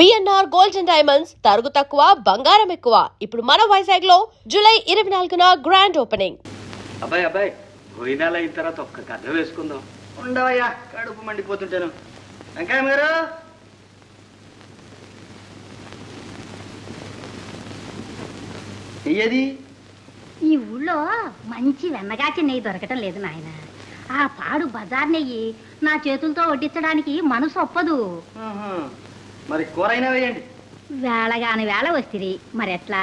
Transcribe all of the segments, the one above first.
BNR gold and diamonds తరుగు తక్కువ బంగారం ఎక్కువ. ఇప్పుడు మన వైజాగ్ లో జూలై 24న గ్రాండ్ ఓపెనింగ్. అబ్బాయి అబ్బాయి పోయినాల అయిన తర్వాత ఒక్క కథ వేసుకుందాం. ఉండవయ్యా, కడుపు మండిపోతుంటాను. వెంకయ్య గారు, ఏది ఈ ఊళ్ళో మంచి వెన్నగాచి నెయ్యి దొరకటం లేదు నాయన. ఆ పాడు బజార్ నెయ్యి నా చేతులతో వడ్డించడానికి మనసు ఒప్పదు. మరి కూర అయినా వేయండి. వేళగాని వేళ వస్తుంది మరి ఎట్లా?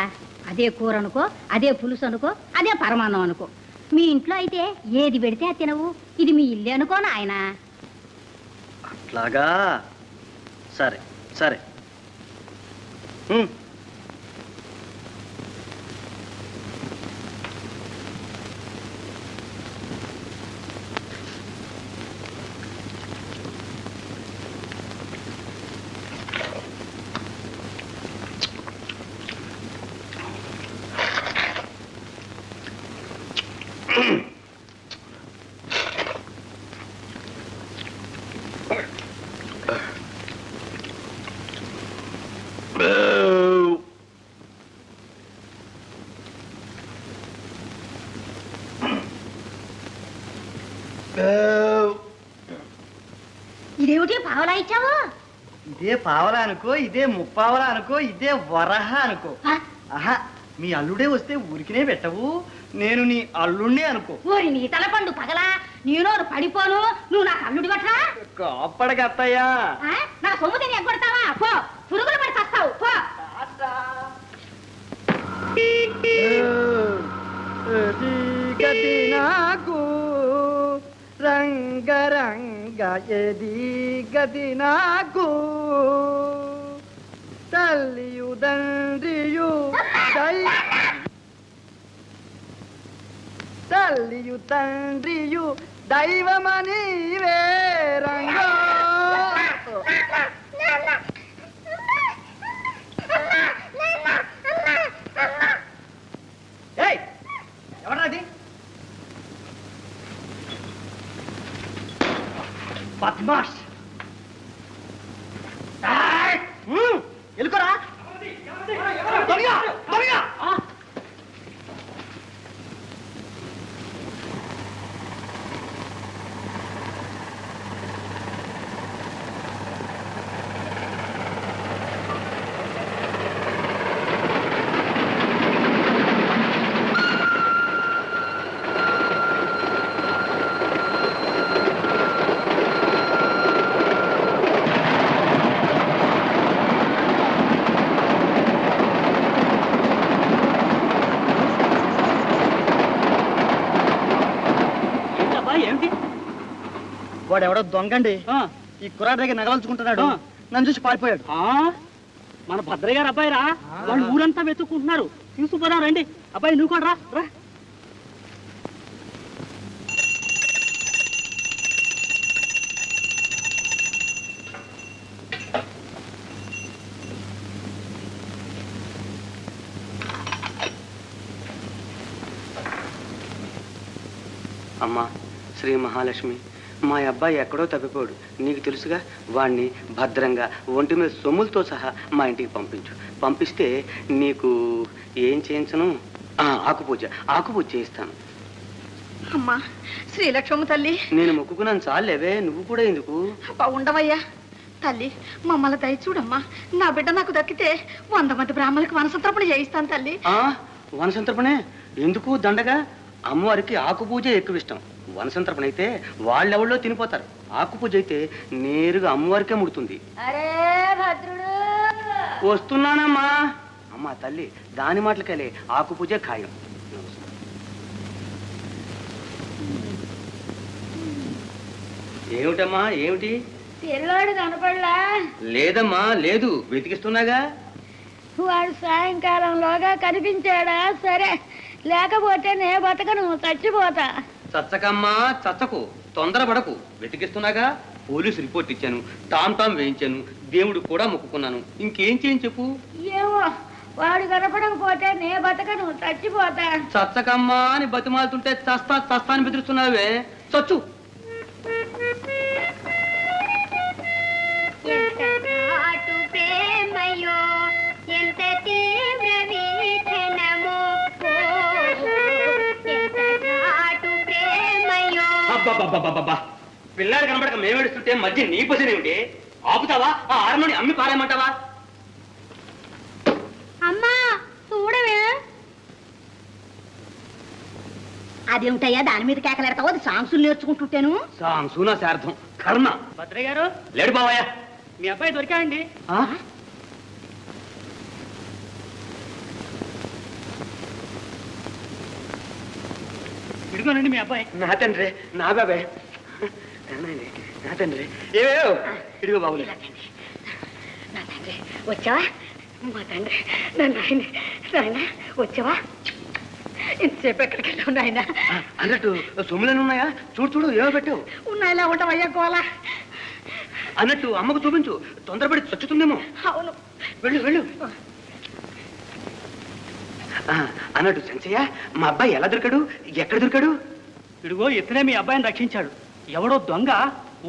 అదే కూర అనుకో, అదే పులుసు అనుకో, అదే పరమాన్నం అనుకో. మీ ఇంట్లో అయితే ఏది పెడితే అది తినవు. ఇది మీ ఇల్లు అనుకో నాయన. అట్లాగా, సరే సరే. ఇదేమిటి పావలా ఇచ్చావు? ఇదే పావలా అనుకో, ఇదే ముప్పావలా అనుకో, ఇదే వరహ అనుకో. ఆహా, మీ అల్లుడే వస్తే ఊరికినే పెట్టవు. నేను నీ అల్లుడినే అనుకో. ఓరి నీ తలపండు పగలా, నేను పడిపోను. నువ్వు నాకు అల్లుడి పట్టరా? అప్పటికి అత్తయ్యా, నా సొమ్ము తిని ఎగ్గొడతావా? పో, పురుగులు పడి చస్తావు. పో. నాకు రంగరంగ ఎది గది నాకు తల్లియు తండ్రియు తల్లియు తండ్రియు దైవమని వేరంగో. ఎవరది? బద్మాష్, ఎలుకరా? వాడెవడో దొంగండి. ఈ కుర్రాడి దగ్గర నగలంచుకుంటున్నాడు. నన్ను చూసి పారిపోయాడు. మన భద్రయ్య గారు అబ్బాయి రా. వాళ్ళు ఊరంతా వెతుక్కుంటున్నారు. తీసుకుపోదాం రండి. అబ్బాయి నువ్వు కూడా రా. అమ్మా శ్రీ మహాలక్ష్మి, మా అబ్బాయి ఎక్కడో తప్పిపోడు. నీకు తెలుసుగా. వాణ్ణి భద్రంగా ఒంటి మీద సొమ్ములతో సహా మా ఇంటికి పంపించు. పంపిస్తే నీకు ఏం చేయించను? ఆకుపూజ చేయిస్తాను. అమ్మా శ్రీలక్ష్మ తల్లి, నేను మొక్కుకున్నాను చాలేవే, నువ్వు కూడా ఎందుకు? ఉండవయ్యా తల్లి, మమ్మల్ని దయ చూడమ్మా. నా బిడ్డ నాకు దక్కితే 100 మంది బ్రాహ్మణులకు వనసంతర్పణ చేయిస్తాను తల్లి. వనసంతర్పణే ఎందుకు? దండగా అమ్మవారికి ఆకుపూజ ఎక్కువ ఇష్టం. వనసంతర్పణ అయితే వాళ్ళెవళ్ళో తినిపోతారు. ఆకుపూజ అయితే నేరుగా అమ్మవారికే ముడుతుంది. అరే భద్రుడు, వస్తున్నానమ్మా. అమ్మా తల్లి, దాని మాటలకెళ్ళే ఆకుపూజ ఖాయం. ఏమిటమ్మా, ఏమిటి? పిల్లోడు కనపడలా? లేదమ్మా, లేదు, వెతికిస్తున్నాగా. వాడు సాయంకాలంలోగా కనిపించాడా? సరే, లేకపోతే నే బతకను, చచ్చిపోతా. చచ్చకమ్మా చచ్చకు, తొందరపడకు. వెతికిస్తున్నాగా. పోలీసు రిపోర్ట్ ఇచ్చాను, టామ్ వేయించాను, దేవుడు కూడా మొక్కుకున్నాను. ఇంకేం చేయని చెప్పు. ఏమో, వాడు కనపడకపోతే నే బతకను, చచ్చిపోతా. చచ్చకమ్మా అని బతిమాలుతుంటే చస్తా అని బెదిరిస్తున్నావే. చచ్చు. ఎంత నాటు ప్రేమ అబ్బబ్బబ్బబ్బబ్బా! పిల్లాడు కనబడక మేము ఏడుస్తుంటే మధ్య నీ పొజిషన్ ఏమిటి? ఆపుతావా? ఆ ఆరమని అమ్మి పారేయమంటావా? అమ్మా చూడవే. అదేమిటయ్యా దాని మీద కేకలేడతావు? అది సాంగ్సులు నేర్చుకుంటుంటాను. సాంసూనా శార్థం కర్మ. భద్రయ్య గారు లేడు బావయ్య. మీ అబ్బాయి దొరికాయండి. ఇడుకోనండి మీ అబ్బాయి. నా తండ్రి నా బాబాయ్ నా తండ్రి ఏవేవో ఇదిగో బాబులే. నా తండ్రి వచ్చావా? మా తండ్రి నాయన వచ్చావా? ఇంతసేపు ఎక్కడికి వెళ్ళావు నాయన? అన్నట్టు సొమ్ములను ఉన్నాయా? చూడు చూడు ఏమో పెట్టావు. ఉన్నాయిలా ఉంటావయ్యా గోలా. అన్నట్టు అమ్మకు చూపించు, తొందరపడి చచ్చుతుందేమో. అవును వెళ్ళు వెళ్ళు. అన్నట్టు సంచయ్య, మా అబ్బాయి ఎలా దొరికాడు? ఎక్కడ దొరికాడు? ఇదిగో ఇతనే మీ అబ్బాయిని రక్షించాడు. ఎవడో దొంగ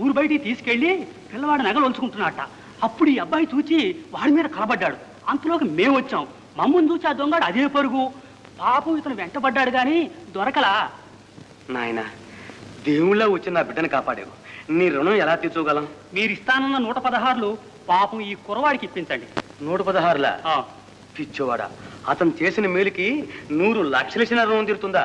ఊరు బయటికి తీసుకెళ్లి పిల్లవాడి నగలు ఉంచుకుంటున్నట్ట. అప్పుడు ఈ అబ్బాయి చూచి వాడి మీద కలబడ్డాడు. అంతలోకి మేము వచ్చాం. మమ్మల్ని చూసి ఆ దొంగడు అదే పరుగు. పాపం ఇతను వెంటబడ్డాడు గాని దొరకలా. నాయన, దేవుళ్ళ వచ్చి నా బిడ్డను కాపాడావు. నీ రుణం ఎలా తీర్చుకోగలం? మీరు ఇస్తానన్న 116 పాపం ఈ కుర్రవాడికి ఇప్పించండి. 116లా? పిచ్చోవాడా, అతను చేసిన మేలుకి 100 లక్షలు ఇచ్చిన రుణం తీరుతుందా?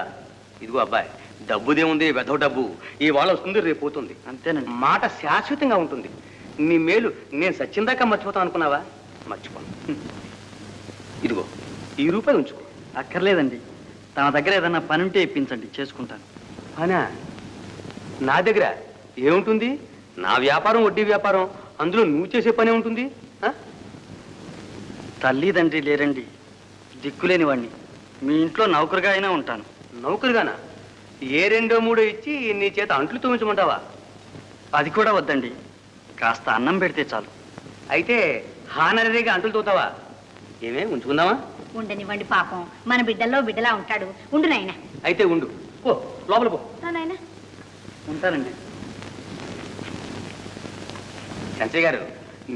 ఇదిగో అబ్బాయి, డబ్బుదేముంది, వెధవ డబ్బు ఇవాళ వస్తుంది, రేపు పోతుంది. అంతేనండి. మాట శాశ్వతంగా ఉంటుంది. నీ మేలు నేను సచ్చిందాకా మర్చిపోతాను అనుకున్నావా? మర్చిపోను. ఇదిగో ఈ రూపాయి ఉంచుకో. అక్కర్లేదండి, తన దగ్గర ఏదన్నా పని ఉంటే ఇప్పించండి, చేసుకుంటాను. అనా నా దగ్గర ఏముంటుంది? నా వ్యాపారం వడ్డీ వ్యాపారం, అందులో నువ్వు చేసే పనే ఉంటుంది. తల్లిదండ్రి లేరండి, దిక్కులేని వాడిని. మీ ఇంట్లో నౌకరుగా అయినా ఉంటాను. నౌకరుగానా? ఏ 2 3 ఇచ్చి నీ చేత అంట్లు తోమించమంటావా? అది కూడా వద్దండి, కాస్త అన్నం పెడితే చాలు. అయితే హానరీగా అంట్లు తోతావా? ఏమే ఉంచుకుందామా? ఉండనివ్వండి, పాపం మన బిడ్డల్లో బిడ్డలా ఉంటాడు. ఉండు నాయన. అయితే ఉండు. పో లోపల పో. నాయన ఉంటానండి. సంచయ్ గారు,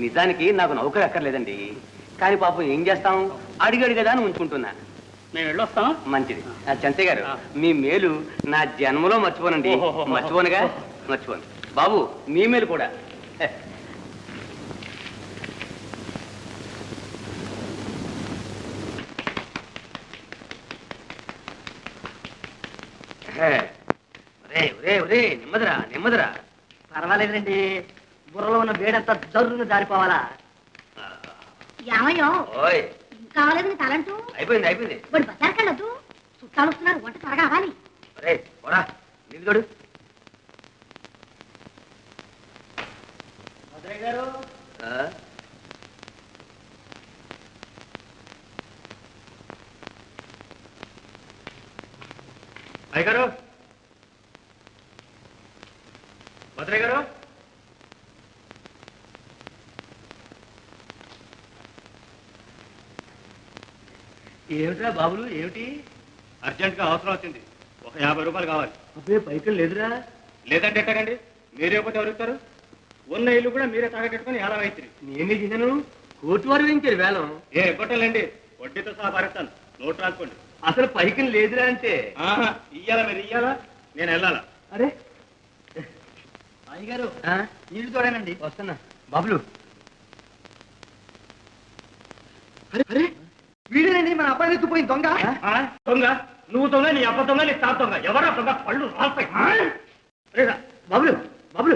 నిజానికి నాకు నౌకరు అక్కర్లేదండి. కానీ పాపం ఏం చేస్తాం, అడిగాడు కదా అని ఉంచుకుంటున్నా. మేము వెళ్ళొస్తాం. మంచిది. చంచయ్య గారు, మీ మేలు నా జన్మలో మర్చిపోనండి. ఓహో. మర్చిపోనుగా? మర్చిపోను. బాబు, మీ మేలు కూడా. నెమ్మదిరా నెమ్మదిరా. పర్వాలేదండి, బుర్రలో ఉన్న వేడంతా జరువును జారిపోవాలా? ఏమయ్యో ఓయ్, కావాలేదు నీ తలంటూ? అయిపోయింది అయిపోయింది. వాడు బజార్కి వెళ్ళొద్దు, చుట్టాలు వస్తున్నారు, వంట త్వరగా అవ్వాలి. అరే పోరా, నిలుగడు. అయ్యగారు, భద్రయ్య గారు, ఏమిట్రా బాబులు, ఏమిటి? అర్జెంట్గా అవసరం వచ్చింది. ఒక 50 రూపాయలు కావాలి. అబ్బే పైకి లేదురా. లేదంటే ఎట్టకండి, మీరే పోతే ఎవరుతారు? ఉన్న ఇల్లు కూడా మీరే తాగట్టుకుని ఎలా అవుతుంది? నేనే చేశాను. కోర్టు వారు వేయించారు వేలం. ఏ ఇవ్వటండి, వడ్డీతో సహా భరిస్తాను. నోటు రాసుకోండి. అసలు పైకి లేదురా అంటే. ఆహా, ఇయ్యాలా? మీరు ఇయ్యాలా? నేను వెళ్ళాలా? అరే అయ్యగారు, ఆ? నీళ్ళు తోడానండి. వస్తున్నా బాబులు. అరే అరే, వీడేనండి మన అబ్బాయి ఎత్తుపోయింది దొంగ. ఆ? దొంగ? నువ్వు దొంగ, నీ అబ్బ దొంగ, నీ తాత దొంగ. ఎవరా దొంగ? పళ్ళు రాల్తాయి. బాబులు బాబులు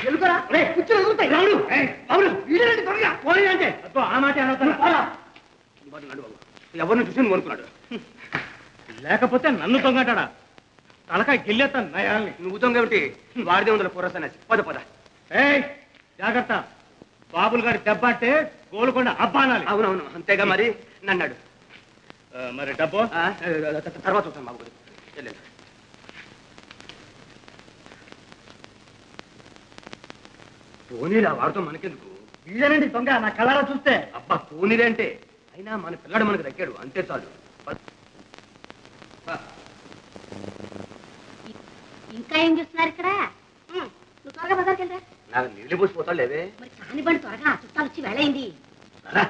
ఎలుకరా, కూర్చొని ఎదుగుతాయి రాడు. బాబులు వీడేనండి దొంగ. పోనీ అంటే అబ్బో, ఆ మాట అనవుతాను. ఎవరిని చూసి అనుకున్నాడు. లేకపోతే నన్ను దొంగటాడా? తలకాయ గిల్లేస్తాను నయాల్ని. నువ్వు దొంగ ఏమిటి? వాడిదే ఉందల పురసనేసి. పద పద. ఏయ్ జాగ్రత్త, బాబులు గారి దెబ్బ అంటే గోలుకొండ అబ్బా అనాలి. అవునవును, అంతేగా మరి. నన్నాడు. మరి డబ్బు తర్వాత చూస్తాను బాబు. వెళ్ళండి. పోనీరా, వాడితో మనకెందుకు? వీడేనండి దొంగ, నా కళ్ళారా చూస్తే. అబ్బా పోనీరే అంటే. అయినా మన పిల్లాడు మనకు దక్కాడు, అంతే చాలు. ఇంకా ఏం చూస్తున్నారు ఇక్కడ? నువ్వు త్వరగా బజార్కి వెళ్ళరా. నాకు నీళ్ళు పోసిపోతాడు లేవే. మరి కానివ్వండి త్వరగా, చుట్టాలు వచ్చి వేళయింది. రా.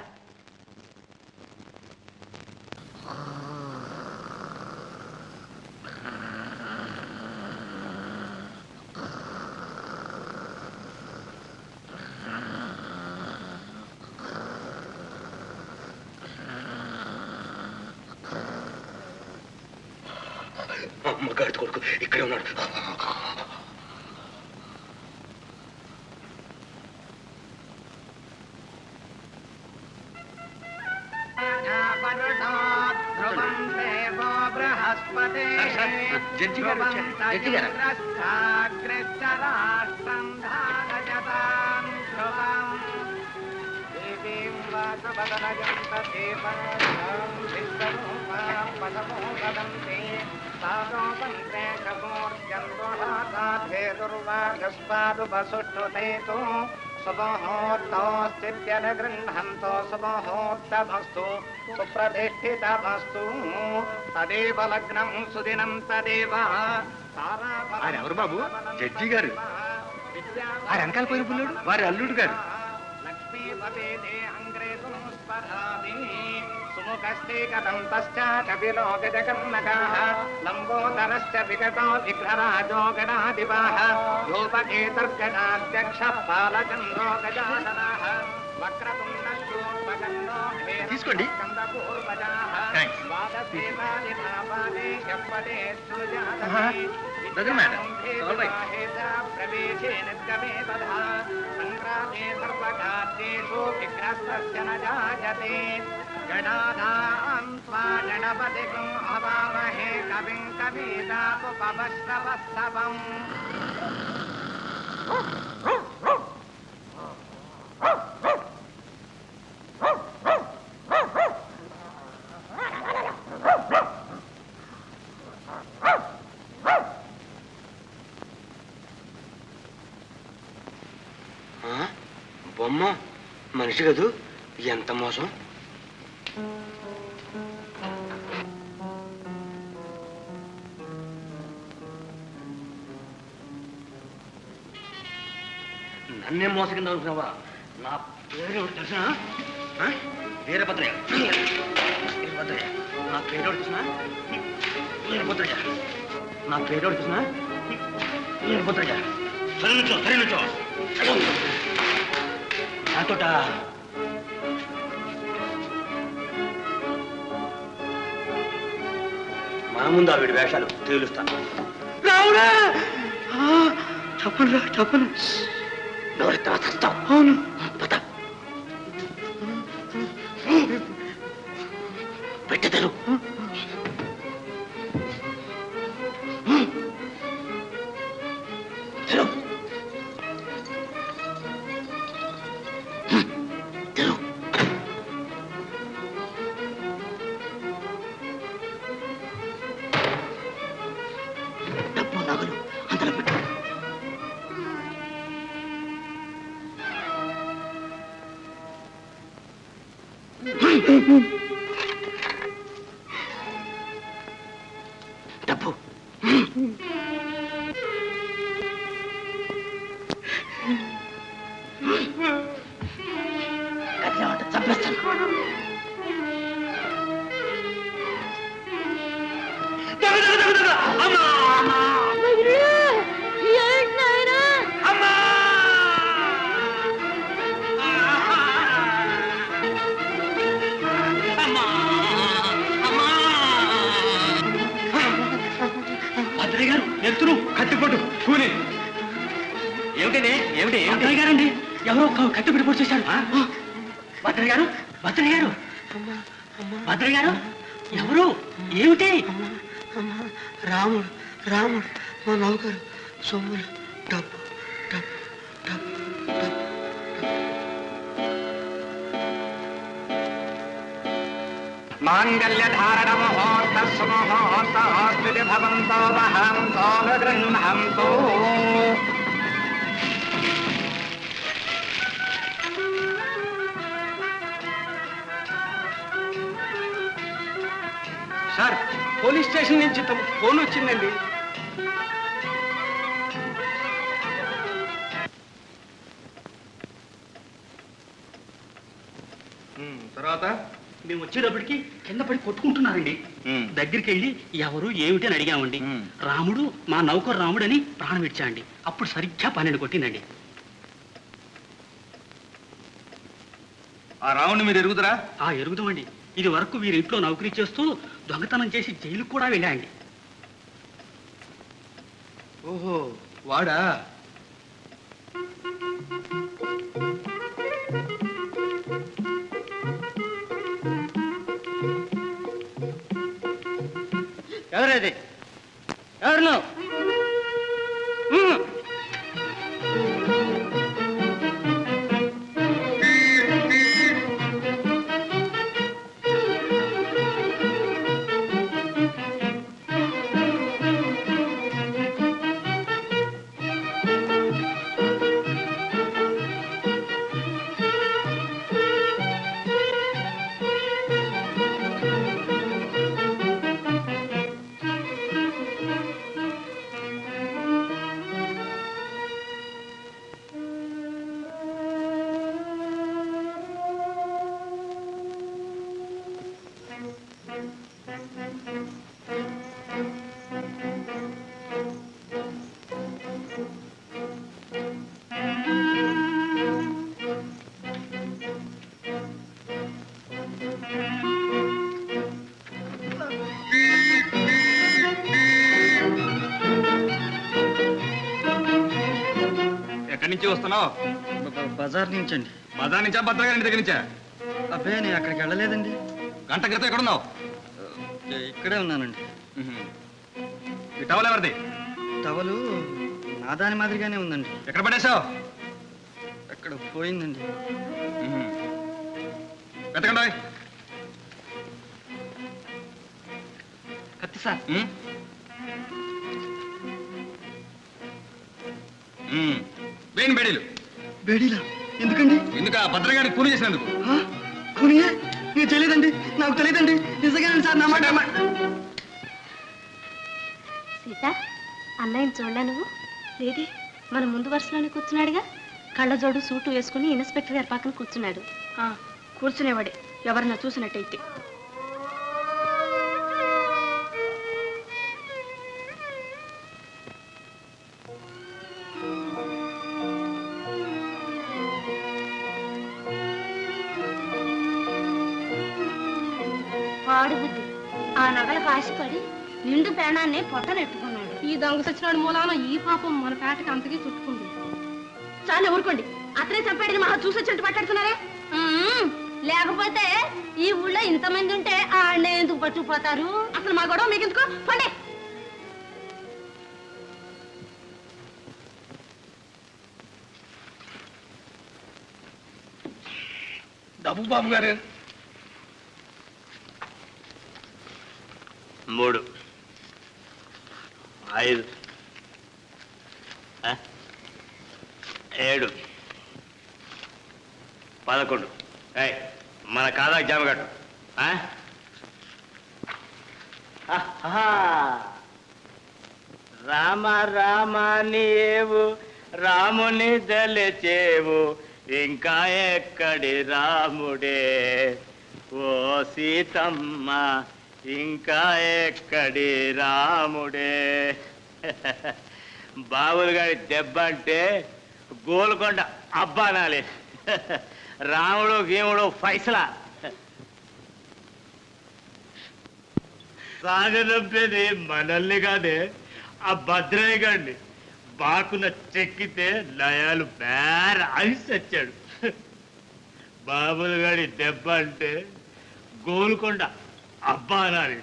అమ్మగారి కొడుకు ఇక్కడే ఉన్నాడు. జడ్జి గారు వచ్చారు. జడ్జి గారు సుముహూర్తోస్తిప్యనుగృహంతో సుముహూర్తమస్తు సుప్రతిష్ఠితమస్తు తదేవ లగ్నం సుదినం తదేవ. ఆయన ఎవరు బాబు? జడ్జి గారు. వారి అంకాల పైన పుల్లుడు వారి అల్లుడు గారు. లక్ష్మీపతే అంగ్రేతుం స్పరాది సుముఖస్తే కదంతశ్చ కపిలో గజకర్ణకః లంబోదరశ్చ వికటో విఘ్నరాజో గణాధిపః యోపకేతర్గణాధ్యక్ష పాలచంద్రో గజాననః వక్రతుండ శూర్పకర్ణో తీసుకోండి. Thanks. Doesn't matter. It's all right. ప్రవేశే నిర్గమే తథా సంగ్రామే సర్వకార్యేషు విఘ్నస్తస్య న జాయతే. గణానాం త్వా గణపతిం హవామహే కవిం కవీనాముపమశ్రవస్తవం. బొమ్మ మనిషి కదూ, ఎంత మోసం. నన్నేం మోసం కింద అనుకున్నావా? నా పేరు తెలిసిన వీరభద్రయ్య. వీరభద్రయ్య నా పేరు తెలిసిన వీరభద్రయ్య. నా పేరు తెలిసిన వీరభద్రయ్య. సరే నుంచో, సరే నుంచో. నాతోట మన ముందు ఆవిడ వేషాలు తేలుస్తాను. రావురా, చెప్పను, చెప్పను. ఎవరితో వస్తావు? అవును, పద. పెట్టెదరు. డబ్బు చంపేస్తాను. భద్రయ్య గారు ఎత్తురు కత్తిపట్టు కూని. ఏమిటండి? ఏమిటి? భద్రయ్య గారండి, ఎవరో కత్తి పెట్టి పొడి చేశారు. భద్రయ్య గారు, భద్రయ్య గారు, భద్రయ్య గారు, ఎవరు? ఏమిటి? రాముడు, రాముడు మా నౌకరు సొమ్ములు, డబ్బు, డబ్బు, డబ్బు, డబ్బు. మాంగళ్యధారణ ముహూర్త సుముహూర్తోస్తి భవంతో వహంతో గృహంతో. సార్, పోలీస్ స్టేషన్ నుంచి ఫోన్ వచ్చిందండి. తర్వాత మేము వచ్చేటప్పటికి కింద పడి కొట్టుకుంటున్నారండి. దగ్గరికి వెళ్ళి ఎవరు ఏమిటి అని అడిగామండి. రాముడు, మా నౌకరు రాముడు అని ప్రాణం ఇచ్చాండి. అప్పుడు సరిగ్గా 12 కొట్టిందండి. ఆ రావుని మీరు ఎరుగుదరా? ఎరుగుదామండి. ఇది వరకు వీరి ఇంట్లో నౌకరీ చేస్తూ దొంగతనం చేసి జైలుకు కూడా వెళ్ళాండి. ఓహో వాడా? ఎవరది? ఎవరు నువ్వు? ఎక్కడి నుంచి వస్తున్నావు? బజార్ నుంచి అండి. బజార్ నుంచా భద్రగారి దగ్గర నుంచా? అబ్బే నేను అక్కడికి వెళ్ళలేదండి. గంట క్రితం ఎక్కడున్నావు? ఇక్కడే ఉన్నానండి. ఈ టవల్ ఎవరిది? టవలు నా దాని మాదిరిగానే ఉందండి. ఎక్కడ పడేసావు? ఎక్కడ పోయిందండి. వెతకండి. కత్తి సార్. వేణి బేడీలు. బేడీలా? ఎందుకండి? ఎందుక భద్రగాడికి కూలి చేసినందుకు. కూలియే? నీకు తెలియదండి. నాకు తెలియదండి. నిజంగానే సార్ నా మాట. సీత, అన్నయ్యని చూడలే నువ్వు? లేది, మన ముందు వరుసలోనే కూర్చున్నాడుగా. కళ్ళజోడు సూటు వేసుకుని ఇన్స్పెక్టర్ గారి పక్కన కూర్చున్నాడు. కూర్చునేవాడే, ఎవరన్నా చూసినట్టయితే. పాడు బుద్ధి, ఆ నగలకు ఆశపడి నిండు ప్రాణాన్ని పొట్టనెట్టుకున్నాడు. ఈ దొంగ సచ్చినాడు మూలాన ఈ పాపం మన పేటకి అంతకీ చుట్టుకుంది. చాలా ఊరుకోండి, అతనే చంపాడని మహా చూసొచ్చినట్టు మాట్లాడుతున్నారే. లేకపోతే ఈ ఊళ్ళో ఇంతమంది ఉంటే ఆ అన్నయ్య ఎందుకు పట్టుకుపోతారు? అసలు మా గొడవ మీకు ఎందుకో పండే. డబ్బు బాబు గారు. 3 5 7 11. మన కాదా జామ కట్టు. రామ రామ నీవు రాముని దలచేవు, ఇంకా ఎక్కడి రాముడే ఓ సీతమ్మ, ఇంకా ఎక్కడి రాముడే. బాబులు గారి దెబ్బ అంటే గోల్కొండ అబ్బానాలి. రాముడు గీముడు ఫైసలా. సాగనంపేది మనల్ని కాదే, ఆ భద్రయ్య గారిని బాకున చెక్కితే లయాలు బేర అలిసి వచ్చాడు. బాబులు గారి దెబ్బ అంటే గోల్కొండ అబ్బా అనాలి.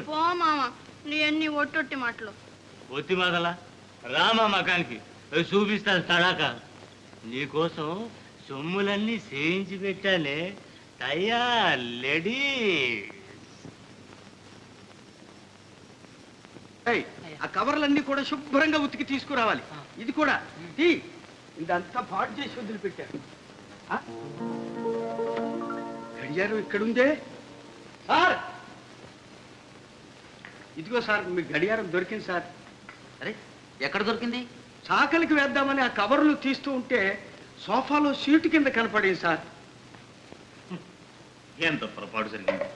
పో మామ, నీ అన్ని ఒట్టొట్టి మాటలు. ఒత్తి మాదలా రామా మకానికి చూపిస్తాను తడాక. నీకోసం సొమ్ములన్నీ సేయించి పెట్టానే, తయ్యా లెడీ. ఆ కవర్లన్నీ కూడా శుభ్రంగా ఉతికి తీసుకురావాలి. ఇది కూడా ఇదంతా పాడు చేసి వదిలిపెట్టారు. గడియారం ఇక్కడుందే సార్. ఇదిగో సార్, మీ గడియారం దొరికింది సార్. అరే ఎక్కడ దొరికింది? చాకలికి వేద్దామని ఆ కవర్లు తీస్తూ ఉంటే సోఫాలో సీటు కింద కనపడింది సార్. ఎంత పొరపాటు జరిగింది.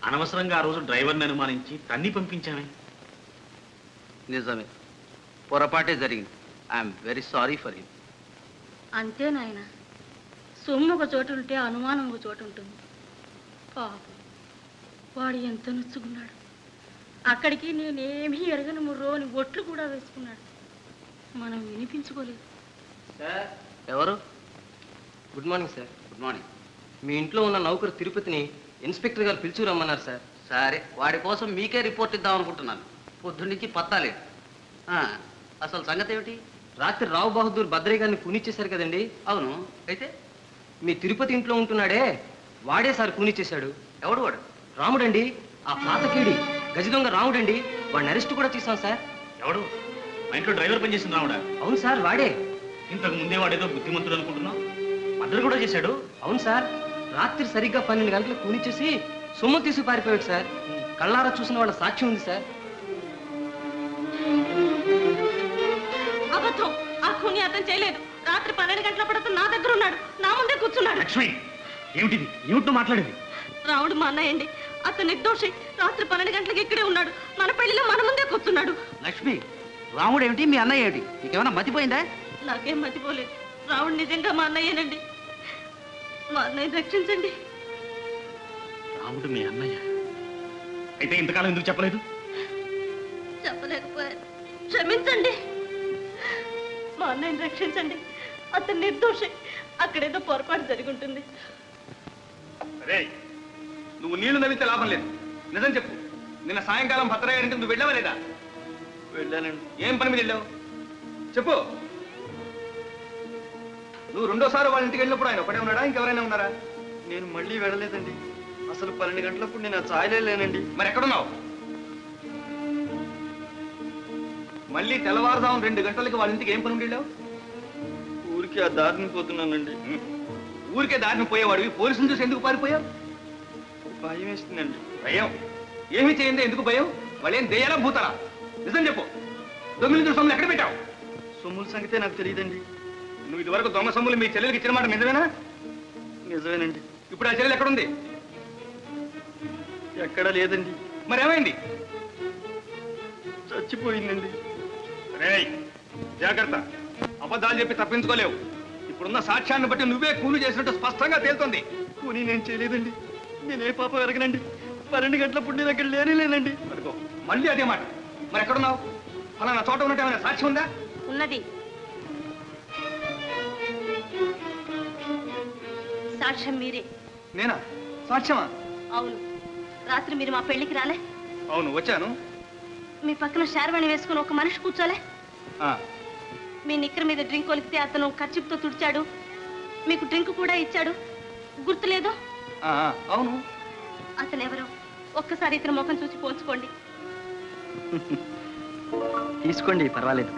అనవసరంగా ఆ రోజు డ్రైవర్ని అనుమానించి తన్ని పంపించామే. నిజమే, పొరపాటే జరిగింది. I'm very sorry for him. అంతే నాయన, సొమ్ము ఒక చోటు ఉంటే అనుమానం ఒక చోటు ఉంటుంది. పాపం, వాడు ఎంత నొచ్చుకున్నాడు. అక్కడికి నేనేమీ ఎరగను ముర్రో అని ఒట్లు కూడా వేసుకున్నాడు. మనం వినిపించుకోలేదు. సార్ ఎవరు? Good morning sir. Good morning. మీ ఇంట్లో ఉన్న నౌకరు తిరుపతిని ఇన్స్పెక్టర్ గారు పిలిచి రమ్మన్నారు సార్. సరే, వాడి కోసం మీకే రిపోర్ట్ ఇద్దాం అనుకుంటున్నాను. పొద్దున్నుంచి పత్తాలేదు. అసలు సంగతి ఏమిటి? రాత్రి రావు బహదూర్ భద్రయ్య గారిని కూనిచ్చేశారు కదండి. అవును, అయితే మీ తిరుపతి ఇంట్లో ఉంటున్నాడే వాడే సార్ కూనిచ్చేశాడు. ఎవడు వాడు? రాముడండి, ఆ పాతకీడి గజదొంగ రాముడండి. వాడిని అరెస్ట్ కూడా చేశాం సార్. ఎవడు? మా ఇంట్లో డ్రైవర్ పనిచేస్తుంది రావుడా? అవును సార్, వాడే. ఇంతకు ముందే వాడేదో బుద్ధిమంతుడు అనుకుంటున్నావు. మర్డర్ కూడా చేశాడు. అవును సార్, రాత్రి సరిగ్గా 12 గంటలకు కూనిచ్చేసి సొమ్ము తీసి పారిపోయాడు సార్. కళ్ళారా చూసిన వాళ్ళ సాక్ష్యం ఉంది సార్. అబద్ధం. ఆ ఖూని అతను చేయలేదు. రాత్రి 12 గంటలప్పుడు అతను నా దగ్గర ఉన్నాడు, నా ముందే కూర్చున్నాడు. లక్ష్మి, ఏమిటిది? ఏమిటో మాట్లాడేది? రాముడు మా అన్నయ్యండి. అతను నిర్దోషి. రాత్రి 12 గంటలకు ఇక్కడే ఉన్నాడు. మన పెళ్లిలో మన ముందే కూర్చున్నాడు. లక్ష్మి, రాముడు ఏమిటి, మీ అన్నయ్య ఏమిటి? నీకేమైనా మతిపోయిందా? నాకేం మతిపోలేదు. రాముడు నిజంగా మా అన్నయ్యేనండి. మా అన్నయ్య రక్షించండి. రాముడు మీ అన్నయ్య అయితే ఇంతకాలం ఎందుకు చెప్పలేదు? చెప్పలేకపోయాను. క్షమించండి. మా అన్నయ్యని రక్షించండి. అతను నిర్దోషి. అక్కడేదో పొరపాటు జరిగి ఉంటుంది. రే, నువ్వు నీళ్లు నవ్వితే లాభం లేదు. నిజం చెప్పు. నిన్న సాయంకాలం భద్రయ్య గారింటికి నువ్వు వెళ్ళావా లేదా? వెళ్ళానండి. ఏం పని మీద వెళ్ళావు చెప్పు. నువ్వు రెండోసారి వాళ్ళ ఇంటికి వెళ్ళినప్పుడు ఆయన ఒకటే ఉన్నాడా, ఇంకెవరైనా ఉన్నారా? నేను మళ్ళీ వెళ్ళలేదండి. అసలు 12 గంటలప్పుడు నేను ఆ ఛాయలే లేనండి. మరి ఎక్కడున్నావు? మళ్ళీ తెల్లవారుదాం 2 గంటలకి వాళ్ళ ఇంటికి ఏం పని మీద వెళ్ళావు? ఊరికి ఆ దారిని పోతున్నానండి. ఊరికే దారిని పోయేవాడివి పోలీసులు చూసి ఎందుకు పారిపోయావు? భయం వేస్తుందండి. భయం? ఏమీ చేయండి, ఎందుకు భయం? వాళ్ళేం దెయ్యాలా భూతారా? నిజం చెప్పు. దొంగలించిన సొమ్ములు ఎక్కడ పెట్టావు? సొమ్ముల సంగతే నాకు తెలియదండి. నువ్వు ఇదివరకు దొంగ సొమ్ములు మీ చెల్లెలకి ఇచ్చిన మాట నిజమేనా? నిజమేనండి. ఇప్పుడు ఆ చెల్లెలు ఎక్కడుంది? ఎక్కడా లేదండి. మరి ఏమైంది? చచ్చిపోయిందండి. రేయ్, జాగ్రత్త. అబద్ధాలు చెప్పి తప్పించుకోలేవు. ఇప్పుడున్న సాక్ష్యాన్ని బట్టి నువ్వే కూలి చేసినట్టు స్పష్టంగా తేలుతోంది. కూని నేను చేయలేదండి. నేనే పాపం ఎరగనండి. 12 గంటలప్పుడు నేను అక్కడ లేనండి. అడుకో, మళ్ళీ అదే మాట. మరి ఎక్కడున్నావు? ఫలానా చోట ఉన్నట్టు ఏమైనా సాక్ష్యం ఉందా? ఉన్నది. సాక్ష్యం మీరే. నేనా? సాక్ష్యమా? అవును. రాత్రి మీరు మా పెళ్లికి రాలే? అవును, వచ్చాను. మీ పక్కన శారవాణి వేసుకుని ఒక మనిషి కూర్చోలే? ఆ, మీ నిక్కర మీద డ్రింక్ కొలిపితే అతను ఖర్చుతో తుడిచాడు. మీకు డ్రింక్ కూడా ఇచ్చాడు. గుర్తులేదు? ఆ, అవును. అతను ఎవరో ఒక్కసారి ఇతని ముఖం చూసి పోల్చుకోండి. తీసుకోండి, పర్వాలేదు.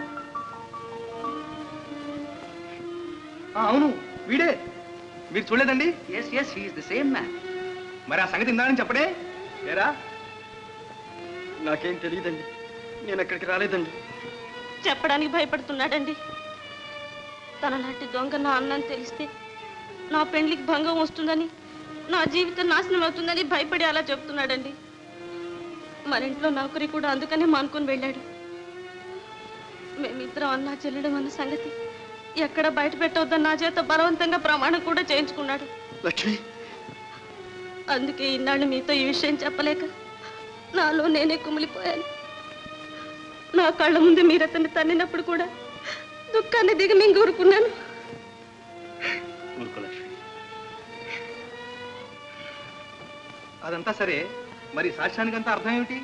అవును, వీడే. మీరు చూడలేదండి? Yes yes, he is the same man. మరి ఆ సంగతి ఇందానని చెప్పడే ఏరా? నాకేం తెలియదండి. నేను అక్కడికి రాలేదండి. చెప్పడానికి భయపడుతున్నాడండి. తన నాటి దొంగ నా అన్నని తెలిస్తే నా పెండ్లికి భంగం వస్తుందని, నా జీవితం నాశనం అవుతుందని భయపడి అలా చెప్తున్నాడండి. మన ఇంట్లో నౌకరి కూడా అందుకనే మానుకొని వెళ్ళాడు. మేమిద్దరం అన్నా చెల్లడం అన్న సంగతి ఎక్కడ బయట పెట్టవద్దని నా చేత బలవంతంగా ప్రమాణం కూడా చేయించుకున్నాడు. లక్ష్మి, అందుకే ఇన్నాళ్ళు మీతో ఈ విషయం చెప్పలేక నాలో నేనే కుమిలిపోయాను. నా కళ్ళ ముందు మీరు అతన్ని తన్నినప్పుడు కూడా దుఃఖాన్ని దిగమింగూరుకున్నాను. అదంతా సరే, మరి సాక్ష్యానికంతా అర్థం ఏమిటి?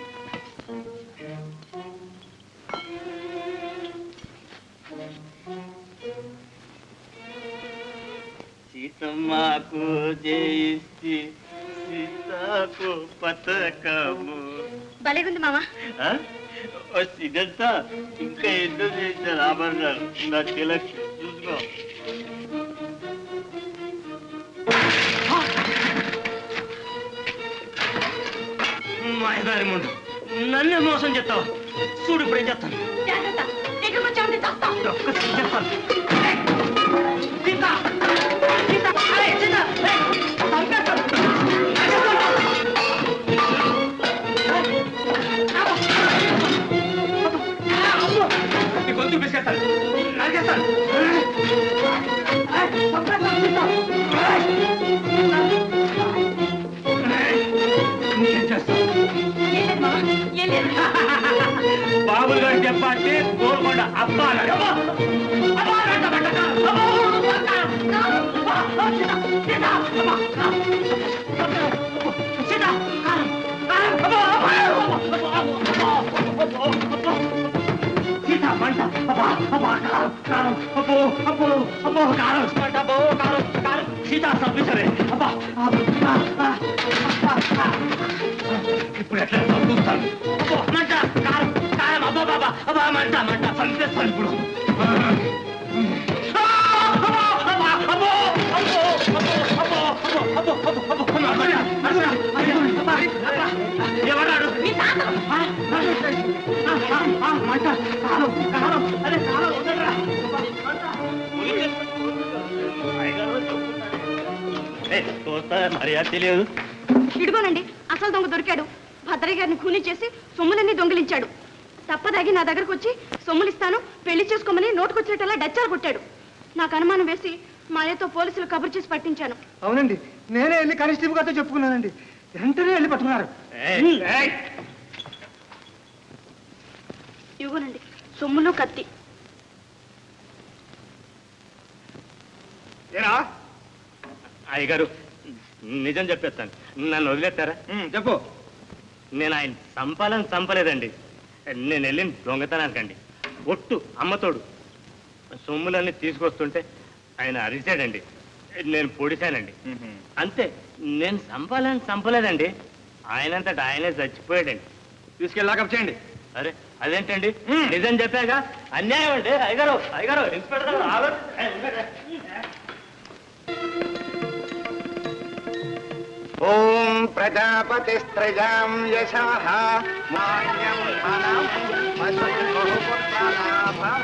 సీతమ్మకు జయిస్తే సీతకు పతకము. భలేగుంది మామ. ఇదంతా ఇంకా ఎందుకు చేశారు ఆభరణాలు? నా తిలక్ చూసుకో. మాయదారి ముందు నన్నే మోసం చేస్తావా? చూడు ఇప్పుడు ఏం చేస్తాను. జాగ్రత్త, దగ్గరకు వచ్చామంటే చస్తాం. ఒక్కసారి చేస్తాను. సీత! సీత! అరే, సీత! ఏయ్, చంపేస్తాను. నీ గొంతు పిసికేస్తాను, నరికేస్తాను. ఏం లేదు మామ, ఏం లేదు. అయ్యప్ప అంటే గోల్కొండ అబ్బ అన్నాడు. అబ్బా! అబ్బా! మంట, మంట, కారం! అబ్బో! సీత! అబ్బా! సీత! కారం! కారం! అబ్బో! అబ్బో! సీత మంట! అబ్బా! అబ్బా! కారం! కారం! అబ్బో! అబ్బో! అబ్బో! కారం! మంట! అబ్బో! కారం! కారం! సీత తప్పించలే! అబ్బా! ఇప్పుడు ఎట్లా చూస్తాను? అబ్బో! మంట! కారం! కారం! అబ్బో! బాబా! అబ్బా! మంట! మంట! చంపేస్తాను ఇప్పుడు! ఎవరాడు? మంట! కారం! కారం! అరే కారం ఉండరా? చూస్తా మర్యాద తెలియదు. ఇడుగోనండి అసలు దొంగ దొరికాడు. భద్రయ్య గారిని కూలీ చేసి సొమ్ములన్నీ దొంగిలించాడు. తప్పదాగి నా దగ్గరకు వచ్చి సొమ్ములు ఇస్తాను పెళ్లి చేసుకోమని నోటుకొచ్చేటలా డచ్చాలు కొట్టాడు. నాకు అనుమానం వేసి మాయతో పోలీసులు కబురు చేసి పట్టించాను. అవునండి, నేనే వెళ్ళి కానిస్టేబుల్ గారితో చెప్పుకున్నానండి. వెంటనే వెళ్ళి పట్టుకున్నారు. ఇవ్వనండి సొమ్ములు కత్తి. ఏరా అయ్యగారు నిజం చెప్పేస్తాను, నన్ను వదిలేస్తారా? చెప్పు. నేను ఆయన చంపలేదండి. నేను వెళ్ళిన దొంగతనానికండి. ఒట్టు అమ్మతోడు సొమ్ములన్నీ తీసుకొస్తుంటే ఆయన అరిచాడండి. నేను పొడిశానండి. అంతే, నేను చంపలేదండి. ఆయనంతటా ఆయనే చచ్చిపోయాడండి. తీసుకెళ్ళి లాకప్ చేయండి. అరే అదేంటండి, నిజం చెప్పాక అన్యాయం అండి. అయ్యగారు అయ్యగారు ఇన్స్పెక్టర్ గారు ఓం ప్రజాపతిస్త్రజాం యశః మాన్యం మనం వసుం బహుపుత్రలాభం